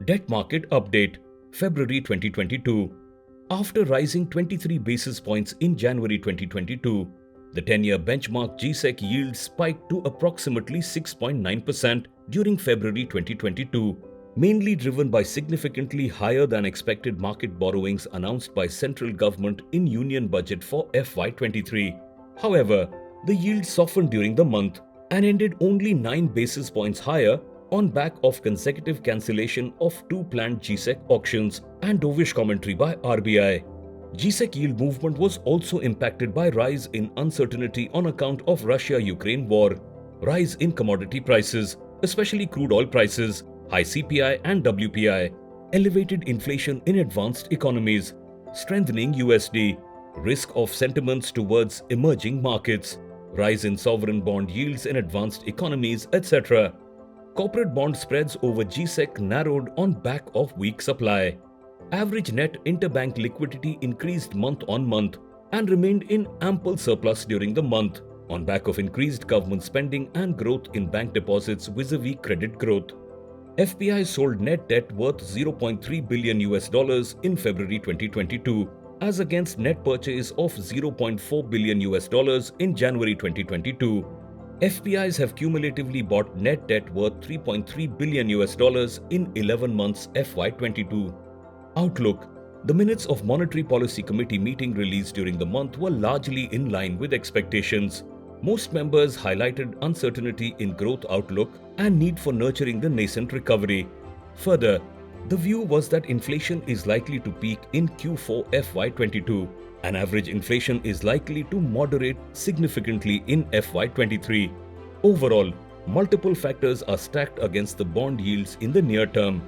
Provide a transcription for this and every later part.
Debt market update, February 2022. After rising 23 basis points in January 2022, the 10-year benchmark G-Sec yield spiked to approximately 6.9% during February 2022, mainly driven by significantly higher than expected market borrowings announced by central government in Union Budget for FY23. However, the yield softened during the month and ended only 9 basis points higher on back of consecutive cancellation of two planned G-Sec auctions and dovish commentary by RBI. G-Sec yield movement was also impacted by rise in uncertainty on account of Russia-Ukraine war, rise in commodity prices, especially crude oil prices, high CPI and WPI, elevated inflation in advanced economies, strengthening USD, risk of sentiments towards emerging markets, rise in sovereign bond yields in advanced economies, etc. Corporate bond spreads over G-Sec narrowed on back of weak supply. Average net interbank liquidity increased month on month and remained in ample surplus during the month on back of increased government spending and growth in bank deposits vis-a-vis credit growth. FPI sold net debt worth $0.3 billion in February 2022 as against net purchase of $0.4 billion in January 2022. FPIs have cumulatively bought net debt worth $3.3 billion in 11 months FY22. Outlook: the minutes of Monetary Policy Committee meeting released during the month were largely in line with expectations. Most members highlighted uncertainty in growth outlook and need for nurturing the nascent recovery. Further, the view was that inflation is likely to peak in Q4 FY22 and average inflation is likely to moderate significantly in FY23. Overall, multiple factors are stacked against the bond yields in the near term.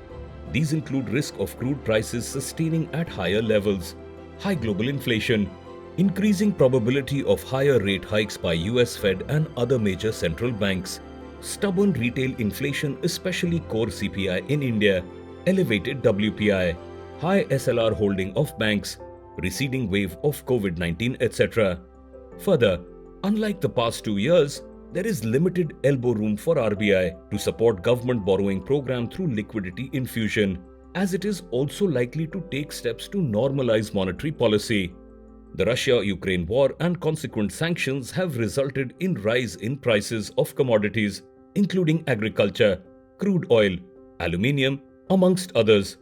These include risk of crude prices sustaining at higher levels, high global inflation, increasing probability of higher rate hikes by US Fed and other major central banks, stubborn retail inflation especially core CPI in India, elevated WPI, high SLR holding of banks, receding wave of COVID-19, etc. Further, unlike the past 2 years, there is limited elbow room for RBI to support government borrowing program through liquidity infusion, as it is also likely to take steps to normalize monetary policy. The Russia-Ukraine war and consequent sanctions have resulted in rise in prices of commodities, including agriculture, crude oil, aluminium, amongst others.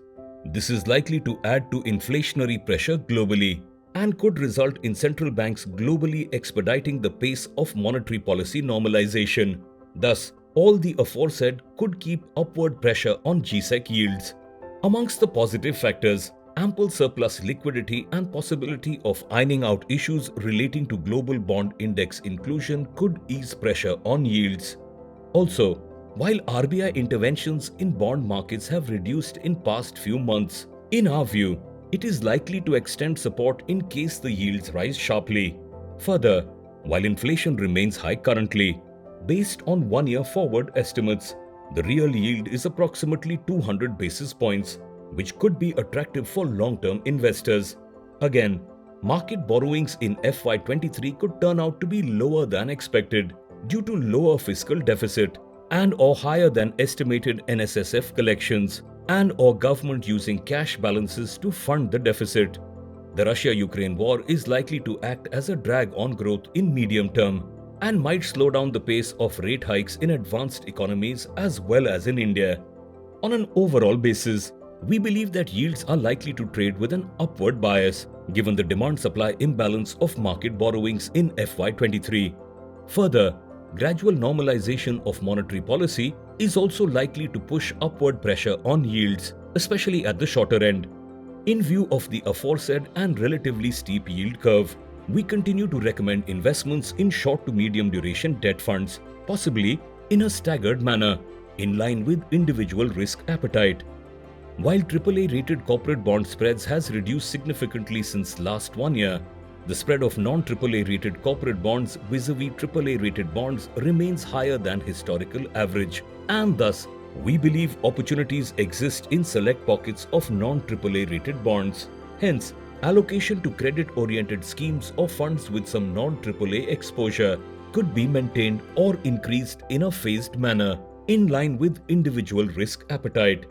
This is likely to add to inflationary pressure globally and could result in central banks globally expediting the pace of monetary policy normalization. Thus, all the aforesaid could keep upward pressure on G-Sec yields. Amongst the positive factors, ample surplus liquidity and possibility of ironing out issues relating to global bond index inclusion could ease pressure on yields. Also, while RBI interventions in bond markets have reduced in past few months, in our view, it is likely to extend support in case the yields rise sharply. Further, while inflation remains high currently, based on 1-year forward estimates, the real yield is approximately 200 basis points, which could be attractive for long-term investors. Again, market borrowings in FY23 could turn out to be lower than expected due to lower fiscal deficit and or higher than estimated NSSF collections and or government using cash balances to fund the deficit. The Russia-Ukraine war is likely to act as a drag on growth in medium term and might slow down the pace of rate hikes in advanced economies as well as in India. On an overall basis, we believe that yields are likely to trade with an upward bias given the demand-supply imbalance of market borrowings in FY23. Further, gradual normalization of monetary policy is also likely to push upward pressure on yields, especially at the shorter end. In view of the aforesaid and relatively steep yield curve, we continue to recommend investments in short to medium duration debt funds, possibly in a staggered manner, in line with individual risk appetite. While AAA rated corporate bond spreads has reduced significantly since last 1 year, the spread of non-AAA rated corporate bonds vis-a-vis AAA rated bonds remains higher than historical average, and thus we believe opportunities exist in select pockets of non-AAA rated bonds. Hence, allocation to credit-oriented schemes or funds with some non-AAA exposure could be maintained or increased in a phased manner, in line with individual risk appetite.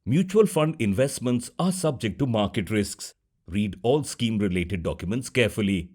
Mutual fund investments are subject to market risks. Read all scheme-related documents carefully.